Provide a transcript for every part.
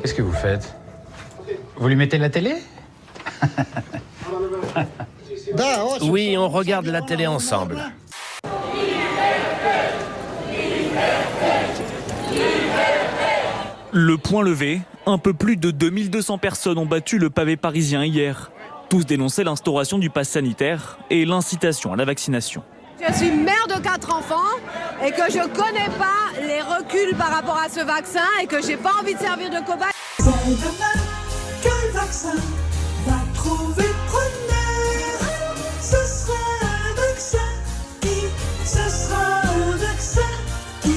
Qu'est-ce que vous faites? Vous lui mettez la télé? Oui, on regarde la télé ensemble. Le point levé, un peu plus de 2200 personnes ont battu le pavé parisien hier. Tous dénonçaient l'instauration du pass sanitaire et l'incitation à la vaccination. Je suis mère de 4 enfants et que je connais pas les reculs par rapport à ce vaccin et que j'ai pas envie de servir de cobaye. C'est demain que le vaccin va trouver preneur. Ce sera un vaccin qui, ce sera un vaccin qui.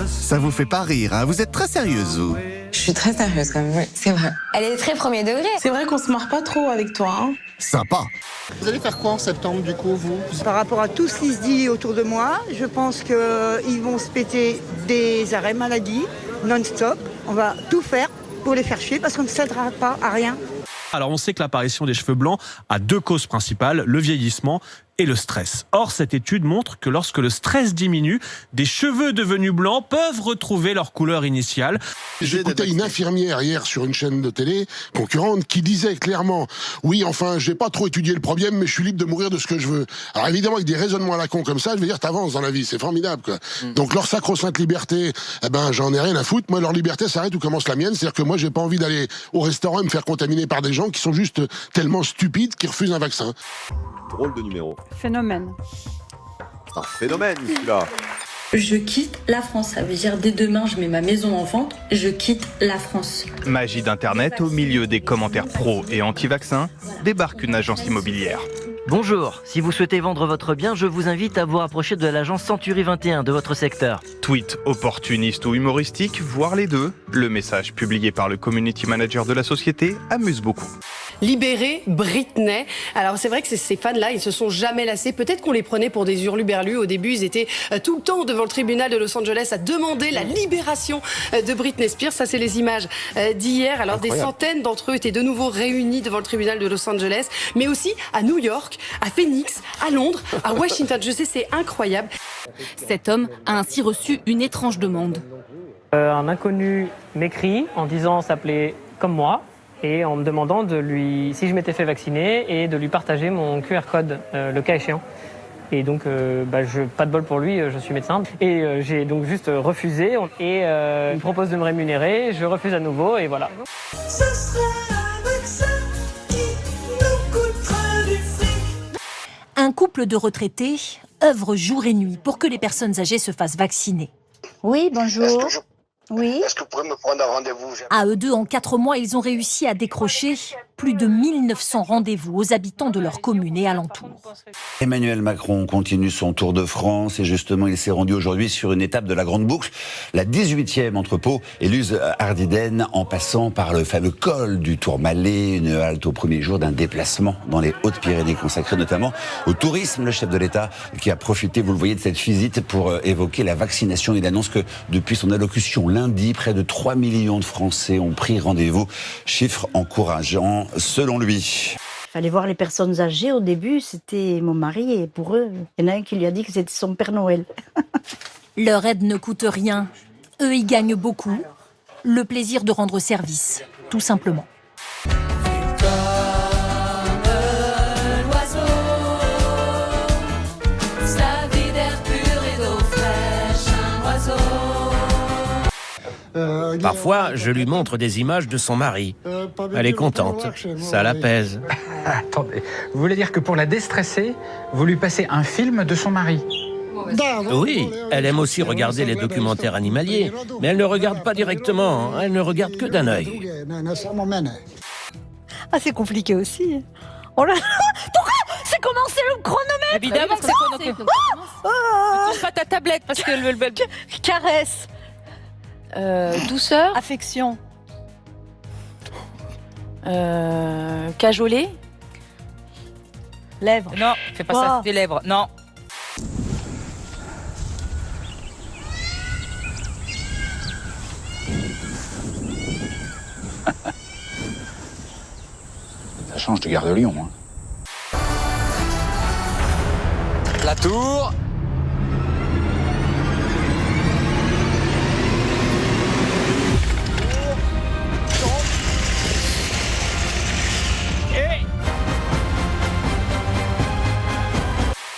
Ça vous fait pas rire, hein? Vous êtes très sérieuse, vous. Je suis très sérieuse quand même, oui, c'est vrai. Elle est très premier degré. C'est vrai qu'on se marre pas trop avec toi, hein. Sympa. Vous allez faire quoi en septembre, du coup, vous? Par rapport à tout ce qui se dit autour de moi, je pense qu'ils vont se péter des arrêts maladie non-stop. On va tout faire pour les faire chier parce qu'on ne s'aidera pas à rien. Alors on sait que l'apparition des cheveux blancs a 2 causes principales, le vieillissement et le stress. Or, cette étude montre que lorsque le stress diminue, des cheveux devenus blancs peuvent retrouver leur couleur initiale. J'écoutais une infirmière hier sur une chaîne de télé concurrente qui disait clairement « Oui, enfin, j'ai pas trop étudié le problème, mais je suis libre de mourir de ce que je veux. » Alors évidemment, avec des raisonnements à la con comme ça, je veux dire, t'avances dans la vie, c'est formidable, quoi. Donc leur sacro-sainte liberté, eh ben, j'en ai rien à foutre. Moi, leur liberté s'arrête où commence la mienne. C'est-à-dire que moi, j'ai pas envie d'aller au restaurant et me faire contaminer par des gens qui sont juste tellement stupides qu'ils refusent un vaccin. Drôle de numéro. Phénomène. C'est un phénomène, celui-là. Je quitte la France. Ça veut dire dès demain, je mets ma maison en vente. Je quitte la France. Magie d'Internet, au milieu des commentaires pro et anti-vaccins, débarque une agence immobilière. Bonjour, si vous souhaitez vendre votre bien, je vous invite à vous rapprocher de l'agence Century 21 de votre secteur. Tweet opportuniste ou humoristique, voire les deux, le message publié par le community manager de la société amuse beaucoup. Libérer Britney. Alors c'est vrai que ces fans-là, ils se sont jamais lassés. Peut-être qu'on les prenait pour des hurluberlus. Au début, ils étaient tout le temps devant le tribunal de Los Angeles à demander la libération de Britney Spears. Ça, c'est les images d'hier. Alors des centaines d'entre eux étaient de nouveau réunis devant le tribunal de Los Angeles, mais aussi à New York, à Phoenix, à Londres, à Washington. Je sais, c'est incroyable. Cet homme a ainsi reçu une étrange demande. Un inconnu m'écrit en disant s'appeler comme moi et en me demandant de lui, si je m'étais fait vacciner et de lui partager mon QR code, le cas échéant. Et donc, pas de bol pour lui, je suis médecin. Et j'ai donc juste refusé et il me propose de me rémunérer, je refuse à nouveau et voilà. Ce sera un vaccin qui nous coûtera du fric. Un couple de retraités œuvre jour et nuit pour que les personnes âgées se fassent vacciner. Oui, bonjour. Oui. Est-ce que vous pouvez me prendre un rendez-vous? À eux deux, en 4 mois, ils ont réussi à décrocher plus de 1900 rendez-vous aux habitants de leur commune et alentours. Emmanuel Macron continue son tour de France et justement il s'est rendu aujourd'hui sur une étape de la Grande Boucle, la 18e entre Pau et Luz-Ardiden, en passant par le fameux col du Tourmalet, une halte au premier jour d'un déplacement dans les Hautes-Pyrénées consacré notamment au tourisme. Le chef de l'État qui a profité, vous le voyez, de cette visite pour évoquer la vaccination. Il annonce que depuis son allocution lundi, près de 3 millions de Français ont pris rendez-vous, chiffre encourageant selon lui. Il fallait voir les personnes âgées. Au début, c'était mon mari et pour eux, il y en a un qui lui a dit que c'était son Père Noël. Leur aide ne coûte rien. Eux y gagnent beaucoup. Le plaisir de rendre service, tout simplement. Parfois, je lui montre des images de son mari. Elle est contente, ça l'apaise. Attendez, vous voulez dire que pour la déstresser, vous lui passez un film de son mari? Oui, elle aime aussi regarder les documentaires animaliers, mais elle ne regarde pas directement, elle ne regarde que d'un œil. Ah, c'est compliqué aussi. Oh là là, pourquoi c'est commencé le chronomètre? Évidemment que c'est chronomètre. Tu pas ta tablette parce que le caresse. Douceur. Affection. Cajoler. Lèvres. Non, fais pas ça, tes lèvres. Non. Ça change de Gare de Lyon, hein. La tour.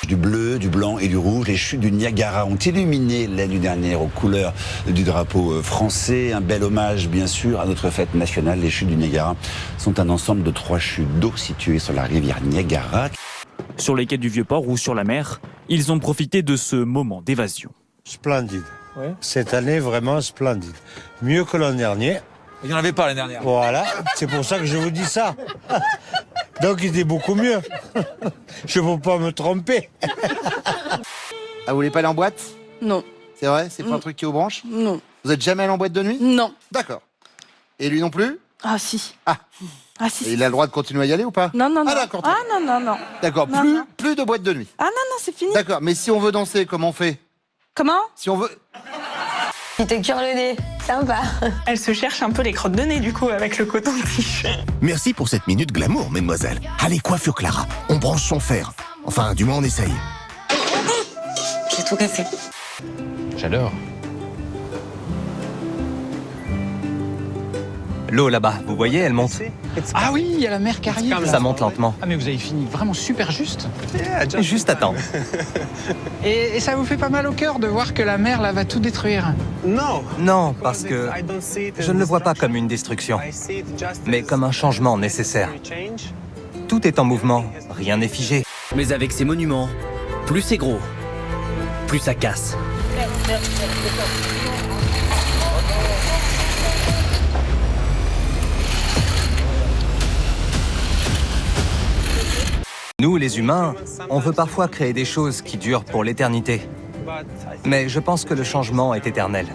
Du bleu, du blanc et du rouge, les chutes du Niagara ont illuminé l'année dernière aux couleurs du drapeau français. Un bel hommage, bien sûr, à notre fête nationale. Les chutes du Niagara sont un ensemble de 3 chutes d'eau situées sur la rivière Niagara. Sur les quais du Vieux-Port ou sur la mer, ils ont profité de ce moment d'évasion. Splendide. Ouais. Cette année, vraiment splendide. Mieux que l'an dernier. Il n'y en avait pas l'année dernière. Voilà, c'est pour ça que je vous dis ça. Donc il était beaucoup mieux. Je ne peux pas me tromper. Ah, vous voulez pas aller en boîte? Non. C'est vrai? C'est pas un truc qui vous branche? Non. Vous êtes jamais allé en boîte de nuit? Non. D'accord. Et lui non plus? Ah si. Ah. Ah si. Et il a le droit de continuer à y aller ou pas? Non, non, non. Ah d'accord. Ah non, non, non. D'accord, Non, plus de boîte de nuit. Ah non, non, c'est fini. D'accord, mais si on veut danser, comment on fait? Comment? Si on veut... Il te cure le nez. Sympa. Elle se cherche un peu les crottes de nez du coup avec le coton-tige. Merci pour cette minute glamour, mesdemoiselles. Allez, coiffure Clara, on branche son fer. Enfin, du moins on essaye. J'ai tout cassé. J'adore. L'eau là-bas, vous voyez, elle monte. Ah oui, il y a la mer qui arrive. Ça monte lentement. Ah mais vous avez fini vraiment super juste. Juste à temps. Et ça vous fait pas mal au cœur de voir que la mer là va tout détruire? Non, parce que je ne le vois pas comme une destruction, mais comme un changement nécessaire. Tout est en mouvement, rien n'est figé. Mais avec ces monuments, plus c'est gros, plus ça casse. Nous, les humains, on veut parfois créer des choses qui durent pour l'éternité. Mais je pense que le changement est éternel.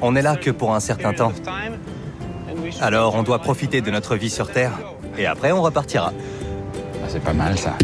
On n'est là que pour un certain temps. Alors on doit profiter de notre vie sur Terre, et après on repartira. Ah, c'est pas mal ça.